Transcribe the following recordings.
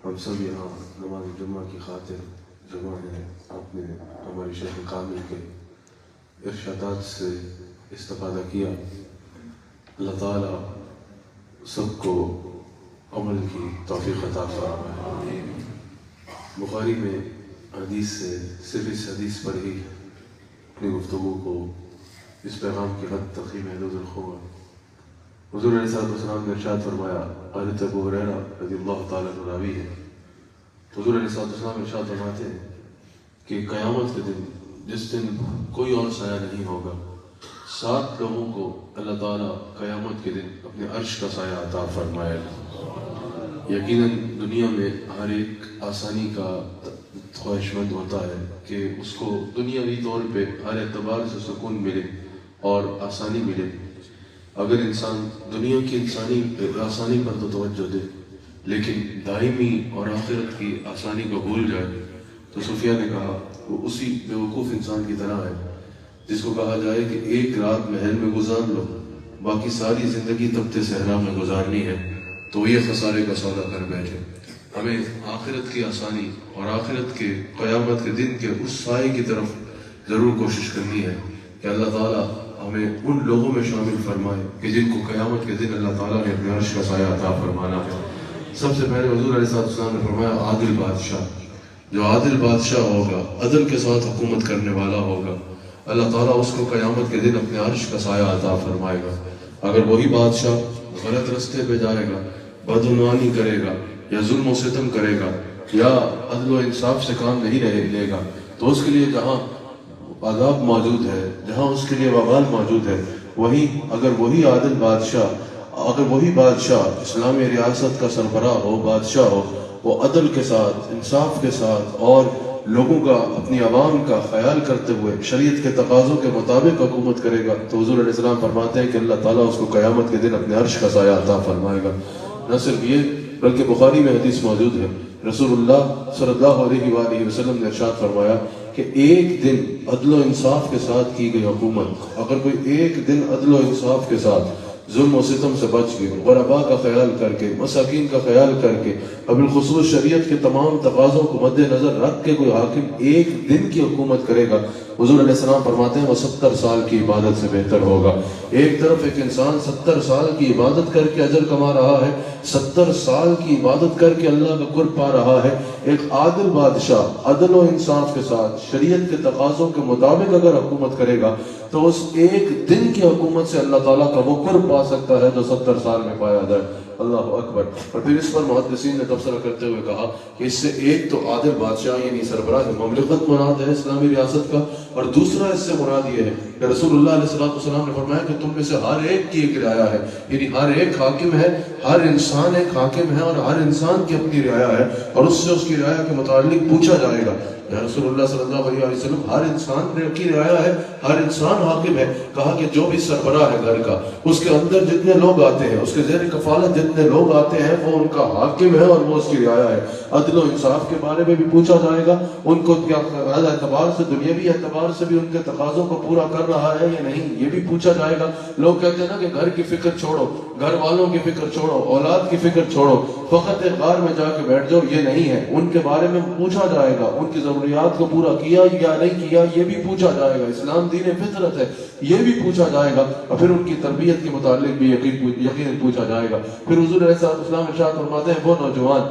ہم سب یہاں نماز جمعہ کی خاطر جمع ہیں. آپ نے ہمارے شیخ کامل کے ارشادات سے استفادہ کیا. اللہ تعالیٰ سب کو عمل کی توفیق عطا فرمائے. بخاری میں حدیث سے صرف اس حدیث پر ہی اپنی گفتگو کو اس پیغام کی حد تقسیم محدود رکھوں گا. حضور علیہ السلام نے ارشاد فرمایا، حضرت ابو ہریرہ رضی اللہ تعالیٰ عنہ راوی ہے. حضور علیہ السلام ارشاد فرماتے ہیں کہ قیامت کے دن، جس دن کوئی اور سایہ نہیں ہوگا، 7 لوگوں کو اللہ تعالیٰ قیامت کے دن اپنے عرش کا سایہ عطا فرمائے گا. یقیناً دنیا میں ہر ایک آسانی کا خواہش مند ہوتا ہے کہ اس کو دنیاوی طور پہ ہر اعتبار سے سکون ملے اور آسانی ملے. اگر انسان دنیا کی آسانی پر تو توجہ دے لیکن دائمی اور آخرت کی آسانی کو بھول جائے تو صوفیہ نے کہا وہ اسی بیوقوف انسان کی طرح ہے جس کو کہا جائے کہ ایک رات محل میں گزار لو، باقی ساری زندگی تپتے صحرا میں گزارنی ہے، تو یہ خسارے کا سودا کر بیٹھے. ہمیں آخرت کی آسانی اور آخرت کے قیامت کے دن کے اس سائے کی طرف ضرور کوشش کرنی ہے کہ اللہ تعالیٰ ہمیں ان لوگوں میں شامل فرمائے کہ جن کو قیامت کے دن اللہ تعالیٰ نے اپنے عرش کا سایہ عطا فرمانا ہے. سب سے پہلے حضور علیہ السلام نے فرمایا عادل بادشاہ. جو عادل بادشاہ ہوگا، عدل کے ساتھ حکومت کرنے والا ہوگا، اللہ تعالیٰ اس کو قیامت کے دن اپنے عرش کا سایہ عطا فرمائے گا. اگر وہی بادشاہ غلط رستے پہ جائے گا، بدعنوانی کرے گا یا ظلم و ستم کرے گا یا عدل و انصاف سے کام نہیں لے گا تو اس کے لیے جہاں عذاب موجود ہے، جہاں اس کے لیے وبال موجود ہے، اگر وہی عادل بادشاہ اسلامی ریاست کا سربراہ ہو، بادشاہ ہو، وہ عدل کے ساتھ، انصاف کے ساتھ اور لوگوں کا، اپنی عوام کا خیال کرتے ہوئے شریعت کے تقاضوں کے مطابق حکومت کرے گا تو حضور علیہ السلام فرماتے ہیں کہ اللہ تعالیٰ اس کو قیامت کے دن اپنے عرش کا سایہ عطا فرمائے گا. نہ صرف یہ بلکہ بخاری میں حدیث موجود ہے، رسول اللہ صلی اللہ علیہ وآلہ وسلم نے ارشاد فرمایا کہ ایک دن عدل و انصاف کے ساتھ کی گئی حکومت، اگر کوئی ایک دن عدل و انصاف کے ساتھ ظلم و ستم سے بچ گئے، غرباء کا خیال کر کے، مساکین کا خیال کر کے، بالخصوص شریعت کے تمام تقاضوں کو مد نظر رکھ کے کوئی حاکم ایک دن کی حکومت کرے گا، حضور علیہ السلام فرماتے ہیں وہ 70 سال کی عبادت سے بہتر ہوگا. ایک طرف ایک انسان 70 سال کی عبادت کر کے اجر کما رہا ہے، 70 سال کی عبادت کر کے اللہ کا قرب پا رہا ہے. ایک عادل بادشاہ عدل و انصاف کے ساتھ شریعت کے تقاضوں کے مطابق اگر حکومت کرے گا تو اس ایک دن کی حکومت سے اللہ تعالیٰ کا وہ قرب پا سکتا ہے جو 70 سال میں پایا جائے. اللہ اکبر. اور پھر اس پر محدثین نے تبصرہ کرتے ہوئے کہا کہ اس سے ایک تو عادل بادشاہ یعنی سربراہ مملکت مراد ہے اسلامی ریاست کا، اور دوسرا اس سے مراد یہ ہے کہ رسول اللہ علیہ السلام نے فرمایا کہ تم میں سے ہر ایک کی ایک رعایا ہے، یعنی ہر ایک حاکم ہے، ہر انسان ایک حاکم ہے اور ہر انسان کی اپنی رعایا ہے اور اس سے اس کی رعایا کے متعلق پوچھا جائے گا. یا رسول اللہ صلی اللہ علیہ وسلم ہر انسان کی رعایا ہے، ہر انسان حاکم ہے. کہا کہ جو بھی سربراہ ہے گھر کا، اس کے اندر جتنے لوگ آتے ہیں، اس کے زیر کفالت جتنے لوگ آتے ہیں، وہ ان کا حاکم ہے اور وہ اس کی رعایا ہے. عدل و انصاف کے بارے میں بھی پوچھا جائے گا، ان کو کیا اعتبار سے، دنیاوی اعتبار سے بھی ان کے تقاضوں کو پورا کر رہا ہے یا نہیں، یہ بھی پوچھا جائے گا. لوگ کہتے ہیں نا کہ گھر کی فکر چھوڑو، گھر والوں کی فکر چھوڑو، اولاد کی فکر چھوڑو، فقط ایک غار میں جا کے بیٹھ جاؤ، یہ نہیں ہے. ان کے بارے میں پوچھا جائے گا، ان کی ضروریات کو پورا کیا یا نہیں کیا یہ بھی پوچھا جائے گا. اسلام دین فطرت ہے، یہ بھی پوچھا جائے گا. اور پھر ان کی تربیت کے متعلق بھی یقین پوچھا جائے گا. پھر حضور علیہ السلام ارشاد فرماتے ہیں وہ نوجوان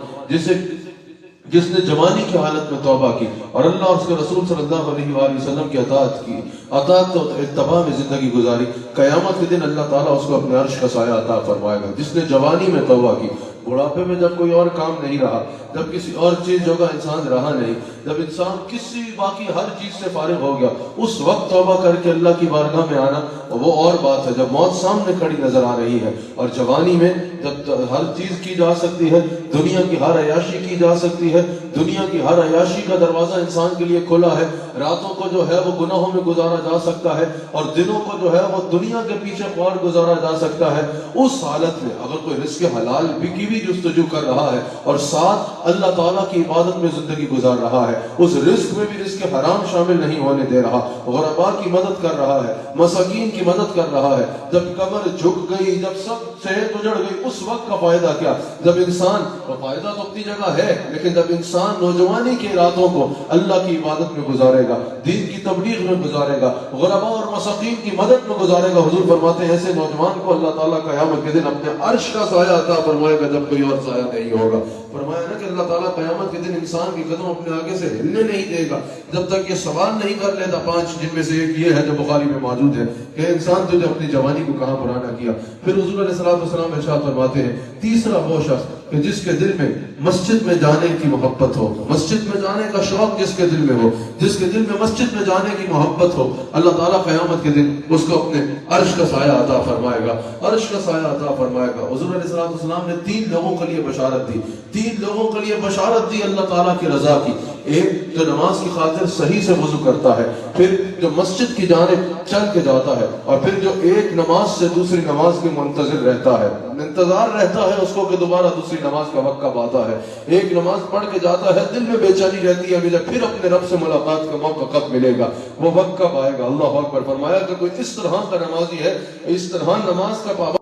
جس نے جوانی کی حالت میں توبہ کی اور اللہ اور اس کے رسول صلی اللہ علیہ وآلہ وسلم کی اطاعت و اتباع میں زندگی گزاری، قیامت کے دن اللہ تعالیٰ اس کو اپنے عرش کا سایہ عطا فرمائے گا. جس نے جوانی میں توبہ کی، بڑھاپے میں جب کوئی اور کام نہیں رہا، جب کسی اور چیز جو کا انسان رہا نہیں، جب انسان کسی باقی ہر چیز سے فارغ ہو گیا، اس وقت توبہ کر کے اللہ کی بارگاہ میں آنا وہ اور بات ہے. جب موت سامنے کھڑی نظر آ رہی ہے اور جوانی میں جب ہر چیز کی جا سکتی ہے، دنیا کی ہر عیاشی کی جا سکتی ہے، دنیا کی ہر عیاشی کا دروازہ انسان کے لیے کھلا ہے، راتوں کو جو ہے وہ گناہوں میں گزارا جا سکتا ہے اور دنوں کو جو ہے وہ دنیا کے پیچھے پار گزارا جا سکتا ہے. اس حالت میں اگر کوئی رزق حلال بھی بھی جستجو کر رہا ہے اور ساتھ اللہ تعالیٰ کی عبادت میں زندگی گزار رہا ہے، اس رزق میں بھی رزق حرام شامل نہیں ہونے دے رہا، غرباء کی مدد کر رہا ہے، مساکین کی مدد کر رہا ہے، جب کمر جھک گئی، جب سب صحت اجڑ گئی، اس وقت کا فائدہ کیا؟ جب انسان، فائدہ تو اپنی جگہ ہے، لیکن جب انسان نوجوانی کے راتوں کو اللہ کی عبادت میں گزارے گا، دین کی تبلیغ میں گزارے گا، غرباء اور مساکین کی مدد میں گزارے گا، حضور فرماتے ہیں ایسے نوجوان کو اللہ تعالیٰ قیامت کے دن اپنے عرش کا سایہ عطا فرمائے گا جب کوئی اور سایہ نہیں ہوگا۔ فرمایا نا کہ اللہ تعالیٰ قیامت کے دن انسان کے قدم اپنے آگے سے ہلنے نہیں دے گا جب تک یہ سوال نہیں کر لیتا، 5 جن میں سے ایک یہ ہے جو بخاری میں موجود ہے کہ انسان تجھے اپنی جوانی کو کہاں پرانا کیا۔ پھر حضور علیہ الصلوۃ والسلام ارشاد فرماتے ہیں تیسرا وہ شخص کہ جس کے دل میں مسجد میں جانے کی محبت ہو، مسجد میں جانے کا شوق جس کے دل میں ہو، جس کے دل میں مسجد میں جانے کی محبت ہو، اللہ تعالیٰ قیامت کے دن اس کو اپنے عرش کا سایہ عطا فرمائے گا، عرش کا سایہ عطا فرمائے گا۔ حضور علیہ الصلوۃ والسلام نے 3 لوگوں کے لیے بشارت دی، 3 لوگوں کے لیے بشارت دی اللہ تعالیٰ کی رضا کی۔ ایک جو نماز کی خاطر صحیح سے وضو کرتا ہے، پھر جو مسجد کی جانب چل کے جاتا ہے، اور پھر جو ایک نماز سے دوسری نماز کے منتظر رہتا ہے، انتظار رہتا ہے اس کو کہ دوبارہ دوسری نماز کا وقت کب آتا ہے۔ ایک نماز پڑھ کے جاتا ہے، دل میں بے چینی رہتی ہے مجھے پھر اپنے رب سے ملاقات کا موقع کب ملے گا، وہ وقت کب آئے گا۔ اللہ اکبر۔ فرمایا کہ کوئی اس طرح کا نمازی ہے، اس طرح نماز کا پابند،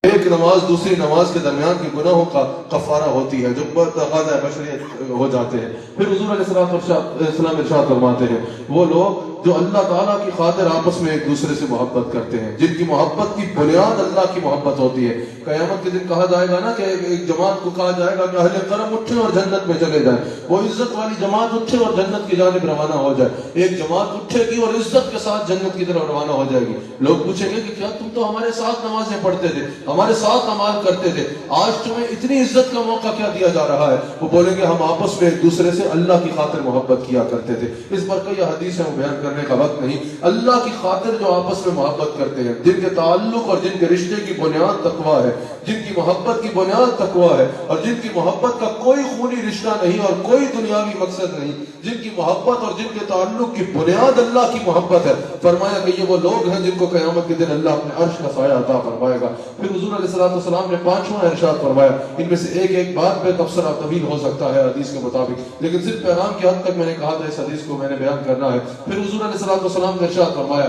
ایک نماز دوسری نماز کے درمیان کے گناہوں کا کفارہ ہوتی ہے جو تقاضۂ بشریت ہو جاتے ہیں۔ پھر حضور علیہ السلام ارشاد فرماتے ہیں وہ لوگ جو اللہ تعالیٰ کی خاطر آپس میں ایک دوسرے سے محبت کرتے ہیں، جن کی محبت کی بنیاد اللہ کی محبت ہوتی ہے۔ قیامت کے دن کہا جائے گا نا کہ ایک جماعت کو کہا جائے گا کہ اہل کرم اٹھے اور جنت میں چلے جائیں، وہ عزت والی جماعت اٹھے اور جنت کی جانب روانہ ہو جائے۔ ایک جماعت اٹھے گی اور عزت کے ساتھ جنت کی طرف روانہ ہو جائے گی۔ لوگ پوچھیں گے کہ کیا تم تو ہمارے ساتھ نمازیں پڑھتے تھے، ہمارے ساتھ عمال کرتے تھے، آج تمہیں اتنی عزت کا موقع کیا دیا جا رہا ہے؟ وہ بولیں گے ہم آپس میں ایک دوسرے سے اللہ کی خاطر محبت کیا کرتے تھے۔ اس پر کئی حدیث ہیں، بیان کرنے کا وقت نہیں۔ اللہ کی خاطر جو آپس میں محبت کرتے ہیں، جن کے تعلق اور جن کے رشتے کی بنیاد تقویٰ ہے، جن کی محبت کی بنیاد تقویٰ ہے، اور جن کی محبت کا کوئی خونی رشتہ نہیں اور کوئی دنیاوی مقصد نہیں، جن کی محبت اور جن کے تعلق کی بنیاد اللہ کی محبت ہے، فرمایا کہ یہ وہ لوگ ہیں جن کو قیامت کے دن اللہ اپنے عرش کا سایہ عطا فرمائے گا۔ پھر حضور علیہ السلام نے 5واں ارشاد فرمایا، ان میں سے ایک بات پہ تبصرہ طویل ہو سکتا ہے حدیث کے مطابق، لیکن صرف پیغام کی حد تک میں نے کہا تھا اس حدیث کو میں نے بیان کرنا ہے۔ پھر حضور علیہ السلام نے ارشاد فرمایا،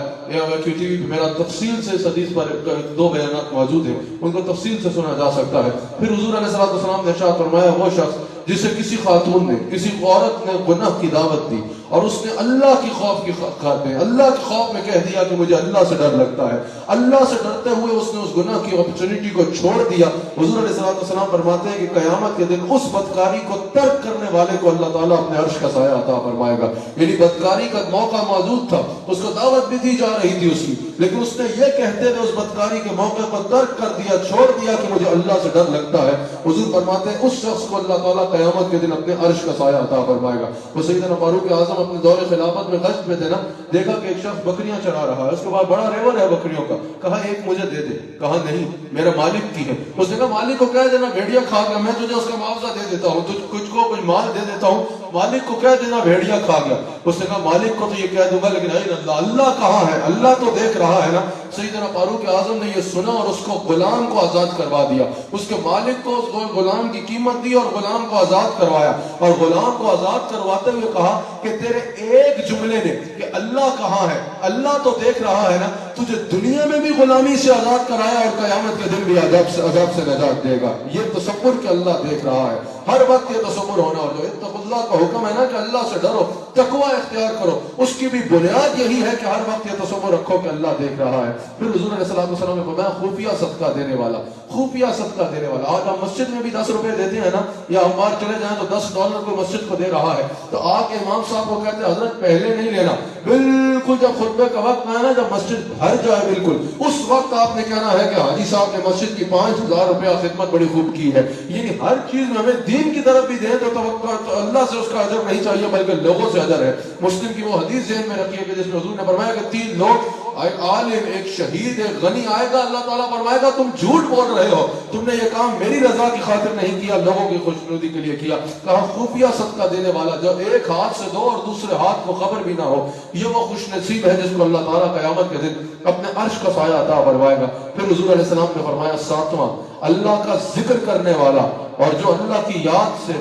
ٹی وی پہ میرا تفصیل سے اس حدیث پر 2 بیانات موجود ہیں، ان کو تفصیل سے سنا جا سکتا ہے۔ پھر حضور علیہ السلام نے ارشاد فرمایا وہ شخص جسے کسی خاتون نے، کسی عورت نے گناہ کی دعوت دی اور اس نے اللہ کی خوف کی خاطر، اللہ کے خوف میں کہہ دیا کہ مجھے اللہ سے ڈر لگتا ہے، اللہ سے ڈرتے ہوئے اس نے اس گناہ کی اپرچونٹی کو چھوڑ دیا، حضور علیہ السلام فرماتے ہیں کہ قیامت کے دن اس بدکاری کو ترک کرنے والے کو اللہ تعالیٰ اپنے عرش کا سایہ عطا فرمائے گا۔ یعنی بدکاری کا موقع موجود تھا، اس کو دعوت بھی دی جا رہی تھی اس کی، لیکن اس نے یہ کہتے ہوئے اس بدکاری کے موقع کو ترک کر دیا، چھوڑ دیا کہ مجھے اللہ سے ڈر لگتا ہے۔ حضور فرماتے ہیں اس شخص کو اللہ تعالیٰ قیامت کے دن اپنے عرش کا سایہ عطا فرمائے گا۔ وہ سیدنا فاروق اعظم اپنے دور خلافت میں گشت میں تھے نا، دیکھا کہ ایک شخص بکریاں چرا رہا ہے، اس کے بعد بڑا ریور ہے بکریوں کا، کہا ایک مجھے دے دے، کہا نہیں میرا مالک کی ہے۔ اس نے کہا مالک کو کہہ دینا بھیڑیا کھا گیا، میں تجھے اس کا معاوضہ دے دیتا ہوں، تجھ کو کچھ مال دے دیتا ہوں، مالک کو کہہ دینا بھیڑیا کھا گیا۔ اس نے کہا مالک کو تو یہ کہہ دوں گا لیکن اللہ کہاں ہے؟ اللہ تو دیکھ رہا ہے نا۔ سیدنا فاروق اعظم نے یہ سنا اور اس کو غلام کو آزاد کروا دیا، اس کے مالک کو اس غلام کی قیمت دی اور غلام کو آزاد کروایا، اور غلام کو آزاد کرواتے ہوئے کہا کہ تیرے ایک جملے نے کہ اللہ کہاں ہے، اللہ تو دیکھ رہا ہے نا، تجھے دنیا میں بھی غلامی سے آزاد کرایا اور قیامت کے دن بھی عذاب سے نجات دے گا۔ یہ تصور کہ اللہ دیکھ رہا ہے، ہر وقت یہ تصور ہونا، اور جو اتقوا اللہ کا حکم ہے نا کہ اللہ سے ڈرو، تقوی اختیار کرو، اس کی بھی بنیاد یہی ہے کہ ہر وقت یہ تصور رکھو کہ اللہ دیکھ رہا ہے۔ پھر حضور علیہ السلام نے فرمایا خفیہ صدقہ دینے والا، خفیہ صدقہ دینے والا۔ آج ہم مسجد میں بھی 10 روپے دیتے ہیں نا، یا ہم باہر چلے جائیں تو $10 کو مسجد کو دے رہا ہے، تو آ کے امام صاحب کو کہتے ہیں حضرت پہلے نہیں لینا، بالکل جب خطبے کا وقت آئے نا، جب مسجد بھر جائے بالکل اس وقت آپ نے کہنا ہے کہ حاجی صاحب نے مسجد کی 5000 روپیہ خدمت بڑی خوب کی ہے۔ یعنی ہر چیز میں ہمیں دین کی طرف بھی دیں تو توقع تو اللہ سے اس کا اجر نہیں چاہیے بلکہ لوگوں سے اجر ہے۔ مسلم کی وہ حدیث ذہن میں رکھیے کہ جس میں حضور نے فرمایا کہ 3 لوگ ایک عالم، ایک شہید، ایک غنی آئے گا، اللہ تعالیٰ فرمائے گا تم جھوٹ بول رہے ہو، تم نے یہ کام میری رضا کی خاطر نہیں کیا، لوگوں کی خوشنودی کے لیے کیا۔ کہا خفیہ صدقہ دینے والا جو ایک ہاتھ سے دو اور دوسرے ہاتھ کو خبر بھی نہ ہو، یہ وہ خوش نصیب ہے جس کو اللہ تعالیٰ قیامت کے دن اپنے عرش کا سایہ عطا فرمائے گا۔ پھر حضور علیہ السلام نے فرمایا ساتواں، اللہ کا ذکر کرنے والا، اور جو اللہ کی یاد سے،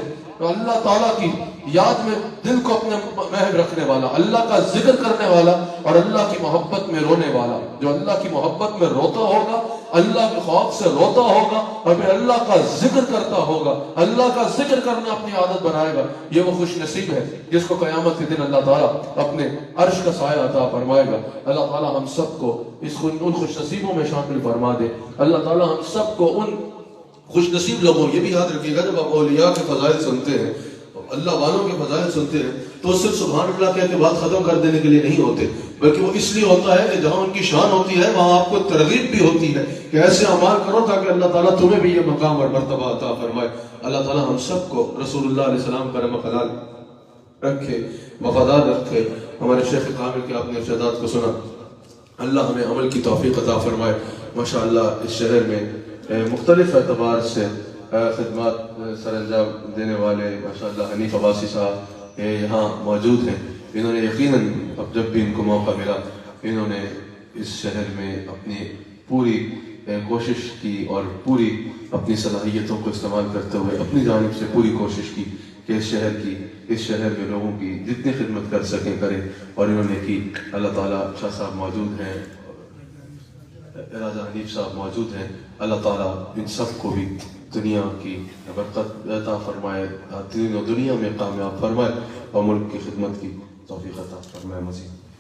اللہ تعالیٰ کی یاد میں دل کو اپنے محب رکھنے والا، اللہ کا ذکر کرنے والا اور اللہ کی محبت میں رونے والا۔ جو اللہ کی محبت میں روتا ہوگا، اللہ کے خوف سے روتا ہوگا اور پھر اللہ کا ذکر کرتا ہوگا، اللہ کا ذکر کرنا اپنی عادت بنائے گا، یہ وہ خوش نصیب ہے جس کو قیامت کے دن اللہ تعالیٰ اپنے عرش کا سایہ عطا فرمائے گا۔ اللہ تعالیٰ ہم سب کو ان خوش نصیبوں میں شامل فرما دے۔ اللہ تعالیٰ ہم سب کو ان خوش نصیب لوگوں، یہ بھی یاد رکھیے گا جب آپ اولیاء کے فضائل سنتے ہیں، اللہ والوں کے فضائل سنتے ہیں، تو صرف سبحان اللہ کہہ کے بات ختم کر دینے کے لیے نہیں ہوتے، بلکہ وہ اس لیے ہوتا ہے کہ جہاں ان کی شان ہوتی ہے وہاں آپ کو ترغیب بھی ہوتی ہے کہ ایسے اعمال کرو تاکہ اللہ تعالیٰ تمہیں بھی یہ مقام اور مرتبہ عطا فرمائے۔ اللہ تعالیٰ ہم سب کو رسول اللہ علیہ السلام کا رحمہ خلال رکھے، وفادار رکھے۔ ہمارے شیخ کامل کے آپ نے ارشادات کو سنا، اللہ ہمیں عمل کی توفیق عطا فرمائے۔ ماشاءاللہ اس شہر میں مختلف اعتبار سے خدمات سر انجام دینے والے ماشاءاللہ حنیف عباسی صاحب یہاں موجود ہیں۔ انہوں نے یقیناً اب جب بھی ان کو موقع ملا انہوں نے اس شہر میں اپنی پوری کوشش کی اور پوری اپنی صلاحیتوں کو استعمال کرتے ہوئے اپنی جانب سے پوری کوشش کی کہ اس شہر میں لوگوں کی جتنی خدمت کر سکیں کریں، اور انہوں نے کی۔ اللہ تعالیٰ شاہ صاحب موجود ہیں، راجہ حنیف صاحب موجود ہیں، اللہ تعالیٰ ان سب کو بھی دنیا کی برکت عطا فرمائے، دنیا میں کامیاب فرمائے اور ملک کی خدمت کی توفیق عطا فرمائے مزید۔